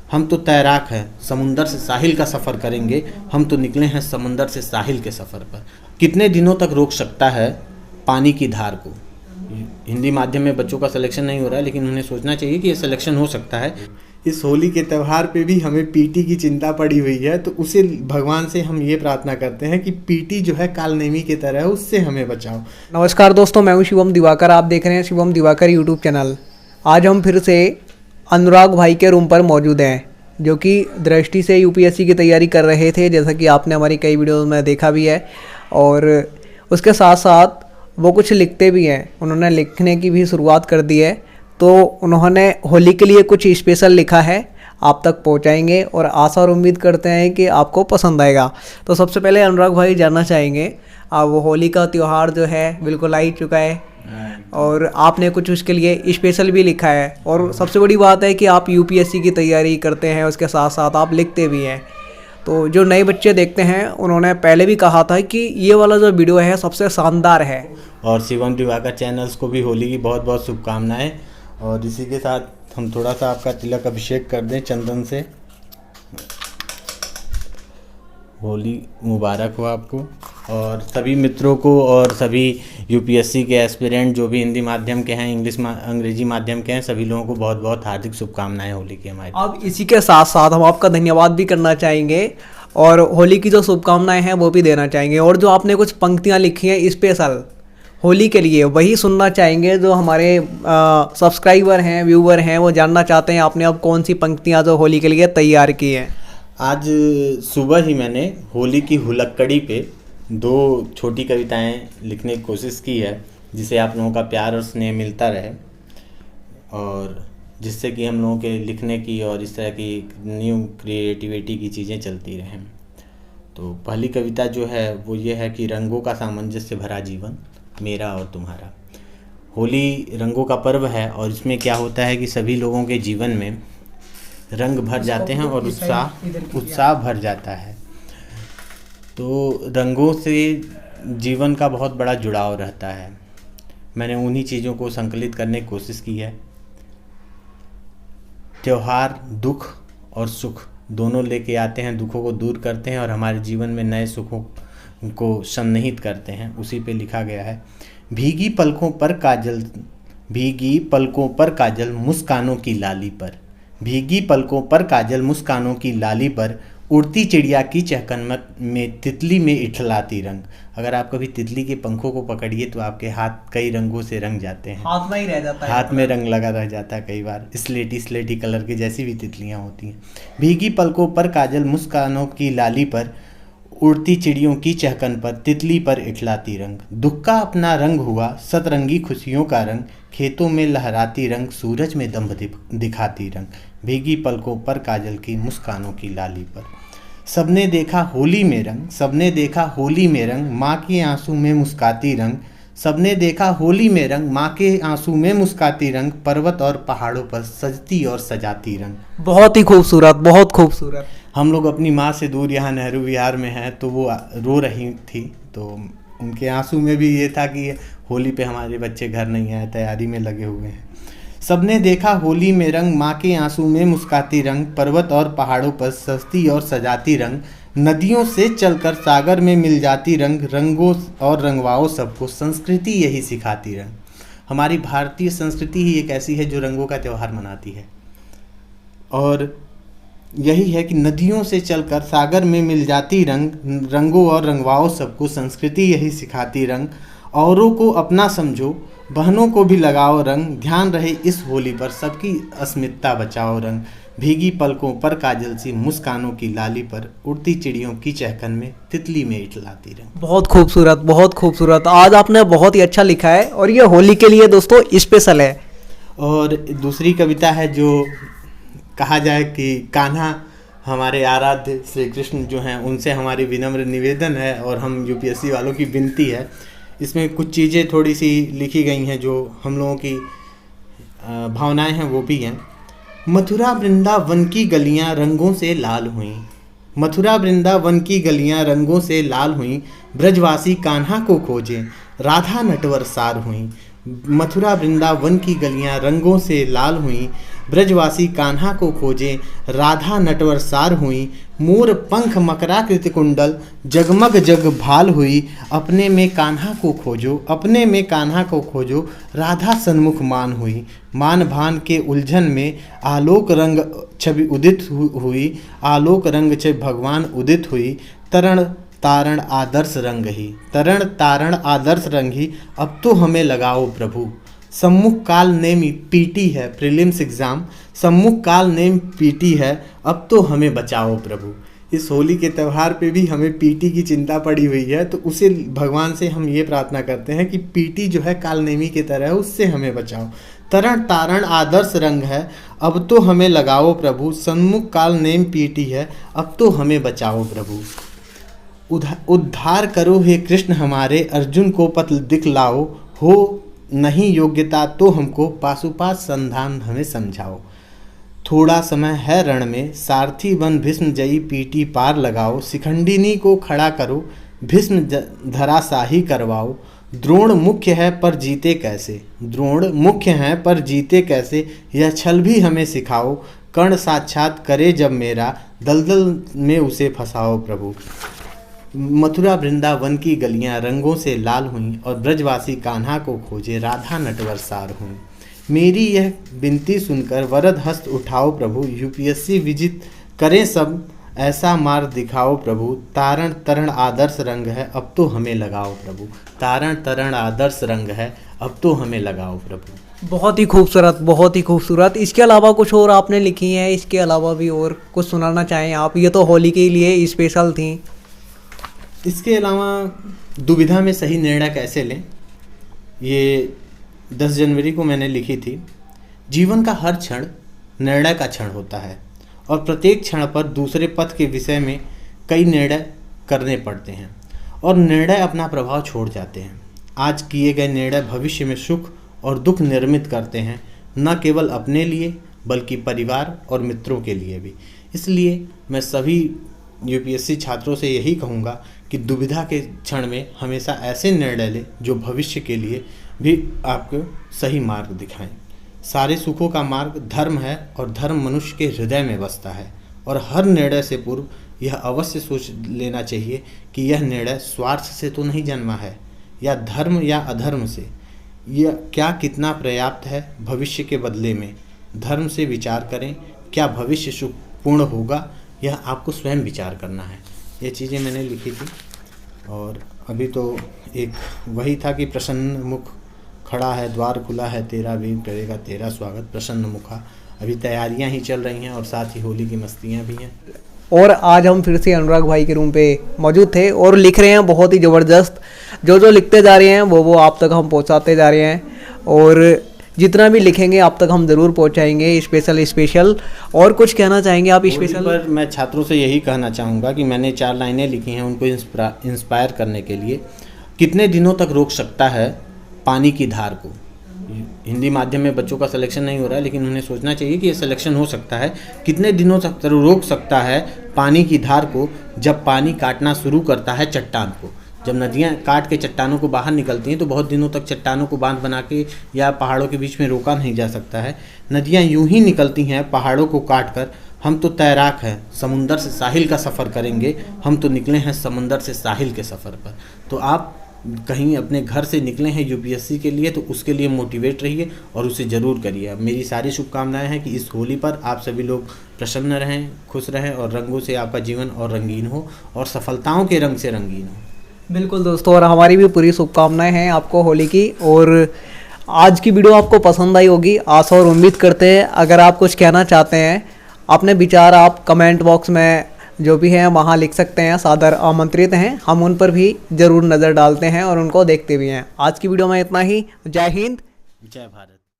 हम तो तैराक हैं, समुंदर से साहिल का सफ़र करेंगे। हम तो निकले हैं समंदर से साहिल के सफ़र पर। कितने दिनों तक रोक सकता है पानी की धार को। हिंदी माध्यम में बच्चों का सिलेक्शन नहीं हो रहा है, लेकिन उन्हें सोचना चाहिए कि ये सिलेक्शन हो सकता है। इस होली के त्यौहार पे भी हमें पीटी की चिंता पड़ी हुई है, तो उसे भगवान से हम ये प्रार्थना करते हैं कि पीटी जो है कालनेमी की तरह है, उससे हमें बचाओ। नमस्कार दोस्तों, मैं हूं शिवम दिवाकर। आप देख रहे हैं शिवम दिवाकर यूट्यूब चैनल। आज हम फिर से अनुराग भाई के रूम पर मौजूद हैं, जो कि दृष्टि से यूपीएससी की तैयारी कर रहे थे, जैसा कि आपने हमारी कई वीडियोस में देखा भी है। और उसके साथ साथ वो कुछ लिखते भी हैं। उन्होंने लिखने की भी शुरुआत कर दी है, तो उन्होंने होली के लिए कुछ स्पेशल लिखा है, आप तक पहुंचाएंगे और आशा और उम्मीद करते हैं कि आपको पसंद आएगा। तो सबसे पहले अनुराग भाई जानना चाहेंगे, वो होली का त्यौहार जो है बिल्कुल आ ही चुका है और आपने कुछ उसके लिए स्पेशल भी लिखा है। और सबसे बड़ी बात है कि आप यूपीएससी की तैयारी करते हैं, उसके साथ साथ आप लिखते भी हैं। तो जो नए बच्चे देखते हैं, उन्होंने पहले भी कहा था कि ये वाला जो वीडियो है सबसे शानदार है। और शिवम दिवाकर चैनल्स को भी होली की बहुत बहुत शुभकामनाएं। और इसी के साथ हम थोड़ा सा आपका तिलक अभिषेक कर दें चंदन से। होली मुबारक हो आपको और सभी मित्रों को, और सभी यूपीएससी के एस्पिरेंट जो भी हिंदी माध्यम के हैं, अंग्रेजी माध्यम के हैं, सभी लोगों को बहुत बहुत हार्दिक शुभकामनाएं होली की हमारी। अब इसी के साथ साथ हम आपका धन्यवाद भी करना चाहेंगे और होली की जो शुभकामनाएं हैं वो भी देना चाहेंगे। और जो आपने कुछ पंक्तियां लिखी हैं स्पेशल होली के लिए, वही सुनना चाहेंगे। जो हमारे सब्सक्राइबर हैं, व्यूवर हैं, वो जानना चाहते हैं आपने अब कौन सी पंक्तियां जो होली के लिए तैयार की हैं। आज सुबह ही मैंने होली की हुलक्कड़ी पे 2 छोटी कविताएं लिखने की कोशिश की है, जिसे आप लोगों का प्यार और स्नेह मिलता रहे और जिससे कि हम लोगों के लिखने की और इस तरह की न्यू क्रिएटिविटी की चीज़ें चलती रहें। तो पहली कविता जो है वो ये है कि रंगों का सामंजस्य भरा जीवन मेरा और तुम्हारा। होली रंगों का पर्व है और इसमें क्या होता है कि सभी लोगों के जीवन में रंग भर जाते हैं और उत्साह भर जाता है। तो रंगों से जीवन का बहुत बड़ा जुड़ाव रहता है। मैंने उन्हीं चीज़ों को संकलित करने की कोशिश की है। त्योहार दुख और सुख दोनों लेके आते हैं, दुखों को दूर करते हैं और हमारे जीवन में नए सुखों को सन्निहित करते हैं। उसी पे लिखा गया है, भीगी पलकों पर काजल मुस्कानों की लाली पर, भीगी पलकों पर काजल मुस्कानों की लाली पर, उड़ती चिड़िया की चहकन में तितली में इठलाती रंग। अगर आप कभी तितली के पंखों को पकड़िए तो आपके हाथ कई रंगों से रंग जाते हैं, हाथ में ही रह जाता है, हाथ में रंग लगा रह जाता है। कई बार स्लेटी कलर के जैसी भी तितलियां होती हैं। भीगी पलकों पर काजल मुस्कानों की लाली पर, उड़ती चिड़ियों की चहकन पर, तितली पर इठलाती रंग। दुख का अपना रंग हुआ सतरंगी खुशियों का रंग, खेतों में लहराती रंग, सूरज में दम्भ दिखाती रंग। भीगी पलकों पर काजल की मुस्कानों की लाली पर। सबने देखा होली में रंग, सबने देखा होली में रंग, माँ के आंसू में मुस्काती रंग। सबने देखा होली में रंग, माँ के आंसू में मुस्काती रंग, पर्वत और पहाड़ों पर सजती और सजाती रंग। बहुत ही खूबसूरत, बहुत खूबसूरत। हम लोग अपनी माँ से दूर यहाँ नेहरू विहार में हैं, तो वो रो रही थी, तो उनके आंसू में भी ये था कि होली पे हमारे बच्चे घर नहीं आए, तैयारी में लगे हुए हैं। सबने देखा होली में रंग, माँ के आंसू में मुस्काती रंग, पर्वत और पहाड़ों पर सजती और सजाती रंग, नदियों से चलकर सागर में मिल जाती रंग, रंगों और रंगवाओ सबको संस्कृति यही सिखाती रंग। हमारी भारतीय संस्कृति ही एक ऐसी है जो रंगों का त्यौहार मनाती है, और यही है कि नदियों से चलकर सागर में मिल जाती रंग, रंगों और रंगवाओ सबको संस्कृति यही सिखाती रंग। औरों को अपना समझो, बहनों को भी लगाओ रंग, ध्यान रहे इस होली पर सबकी अस्मिता बचाओ रंग। भीगी पलकों पर काजल सी मुस्कानों की लाली पर, उड़ती चिड़ियों की चहकन में तितली में इठलाती रंग। बहुत खूबसूरत, बहुत खूबसूरत। आज आपने बहुत ही अच्छा लिखा है और ये होली के लिए दोस्तों स्पेशल है। और दूसरी कविता है जो कहा जाए कि कान्हा हमारे आराध्य श्री कृष्ण जो हैं, उनसे हमारी विनम्र निवेदन है और हम यूपीएससी वालों की विनती है। इसमें कुछ चीज़ें थोड़ी सी लिखी गई हैं जो हम लोगों की भावनाएं हैं, वो भी हैं। मथुरा वृंदावन की गलियां रंगों से लाल हुईं, मथुरा वृंदावन की गलियां रंगों से लाल हुईं, ब्रजवासी कान्हा को खोजें, राधा नटवर सार हुईं। मथुरा वृंदावन की गलियां रंगों से लाल हुई, ब्रजवासी कान्हा को खोजे, राधा नटवर सार हुई, मोर पंख मकराकृति कुंडल, जगमग जग भाल हुई, अपने में कान्हा को खोजो, अपने में कान्हा को खोजो, राधा सन्मुख मान हुई, मान भान के उलझन में आलोक रंग छवि उदित हुई, आलोक रंग छवि भगवान उदित हुई, तरण तारण आदर्श रंग ही, तरण तारण आदर्श रंग ही, अब तो हमें लगाओ प्रभु। सम्मुख काल नेम पीटी है, प्रीलिम्स एग्ज़ाम, सम्मुख काल नेम पीटी है, अब तो हमें बचाओ प्रभु। इस होली के त्यौहार पे भी हमें पीटी की चिंता पड़ी हुई है, तो उसे भगवान से हम ये प्रार्थना करते हैं कि पीटी जो है कालनेमी की तरह है, उससे हमें बचाओ। तरण तारण आदर्श रंग है, अब तो हमें लगाओ प्रभु, सन्मुख काल नेम पीटी है, अब तो हमें बचाओ प्रभु। उद्धार करो हे कृष्ण हमारे, अर्जुन को पत्र दिखलाओ, हो नहीं योग्यता तो हमको पाशुपात संधान हमें समझाओ। थोड़ा समय है रण में, सारथी बन भीष्म जयी पीटी पार लगाओ, शिखंडिनी को खड़ा करो, भीष्म धराशाही करवाओ। द्रोण मुख्य है पर जीते कैसे, द्रोण मुख्य हैं पर जीते कैसे, यह छल भी हमें सिखाओ, कर्ण साक्षात करे जब मेरा, दलदल में उसे फंसाओ प्रभु। मथुरा वृंदावन की गलियां रंगों से लाल हुईं और ब्रजवासी कान्हा को खोजे, राधा नटवर सार हुई। मेरी यह विनती सुनकर वरद हस्त उठाओ प्रभु, यूपीएससी विजित करें सब, ऐसा मार्ग दिखाओ प्रभु। तारण तरण आदर्श रंग है, अब तो हमें लगाओ प्रभु, तारण तरण आदर्श रंग है, अब तो हमें लगाओ प्रभु। बहुत ही खूबसूरत, बहुत ही खूबसूरत। इसके अलावा कुछ और आपने लिखी हैं, इसके अलावा भी और कुछ सुनाना चाहें आप? ये तो होली के लिए स्पेशल थी। इसके अलावा दुविधा में सही निर्णय कैसे लें, ये 10 जनवरी को मैंने लिखी थी। जीवन का हर क्षण निर्णय का क्षण होता है और प्रत्येक क्षण पर दूसरे पथ के विषय में कई निर्णय करने पड़ते हैं और निर्णय अपना प्रभाव छोड़ जाते हैं। आज किए गए निर्णय भविष्य में सुख और दुख निर्मित करते हैं, न केवल अपने लिए बल्कि परिवार और मित्रों के लिए भी। इसलिए मैं सभी यूपीएससी छात्रों से यही कहूँगा कि दुविधा के क्षण में हमेशा ऐसे निर्णय लें जो भविष्य के लिए भी आपको सही मार्ग दिखाएं। सारे सुखों का मार्ग धर्म है और धर्म मनुष्य के हृदय में बसता है, और हर निर्णय से पूर्व यह अवश्य सोच लेना चाहिए कि यह निर्णय स्वार्थ से तो नहीं जन्मा है, या धर्म या अधर्म से, यह क्या कितना पर्याप्त है भविष्य के बदले में। धर्म से विचार करें, क्या भविष्य सुखपूर्ण होगा, यह आपको स्वयं विचार करना है। ये चीज़ें मैंने लिखी थी। और अभी तो एक वही था कि प्रसन्न मुख खड़ा है, द्वार खुला है तेरा, भी करेगा तेरा स्वागत प्रसन्न मुखा। अभी तैयारियां ही चल रही हैं और साथ ही होली की मस्तियां भी हैं। और आज हम फिर से अनुराग भाई के रूम पे मौजूद थे और लिख रहे हैं बहुत ही ज़बरदस्त। जो लिखते जा रहे हैं वो आप तक हम पहुंचाते जा रहे हैं, और जितना भी लिखेंगे आप तक हम ज़रूर पहुंचाएंगे स्पेशल। और कुछ कहना चाहेंगे आप स्पेशल पर? मैं छात्रों से यही कहना चाहूँगा कि मैंने 4 लाइनें लिखी हैं उनको इंस्पायर करने के लिए। कितने दिनों तक रोक सकता है पानी की धार को। हिंदी माध्यम में बच्चों का सिलेक्शन नहीं हो रहा है, लेकिन उन्हें सोचना चाहिए कि ये सिलेक्शन हो सकता है। कितने दिनों तक रोक सकता है पानी की धार को, जब पानी काटना शुरू करता है चट्टान को। जब नदियाँ काट के चट्टानों को बाहर निकलती हैं तो बहुत दिनों तक चट्टानों को बांध बना के या पहाड़ों के बीच में रोका नहीं जा सकता है। नदियाँ यूं ही निकलती हैं पहाड़ों को काट कर। हम तो तैराक हैं, समुंदर से साहिल का सफ़र करेंगे, हम तो निकले हैं समंदर से साहिल के सफ़र पर। तो आप कहीं अपने घर से निकले हैं यूपीएससी के लिए, तो उसके लिए मोटिवेट रहिए और उसे ज़रूर करिए। मेरी सारी शुभकामनाएं हैं कि इस होली पर आप सभी लोग प्रसन्न रहें, खुश रहें और रंगों से आपका जीवन और रंगीन हो और सफलताओं के रंग से रंगीन हो। बिल्कुल दोस्तों, और हमारी भी पूरी शुभकामनाएं हैं आपको होली की। और आज की वीडियो आपको पसंद आई होगी, आशा और उम्मीद करते हैं। अगर आप कुछ कहना चाहते हैं, अपने विचार आप कमेंट बॉक्स में जो भी हैं वहाँ लिख सकते हैं, सादर आमंत्रित हैं। हम उन पर भी ज़रूर नज़र डालते हैं और उनको देखते भी हैं। आज की वीडियो में इतना ही। जय हिंद, जय भारत।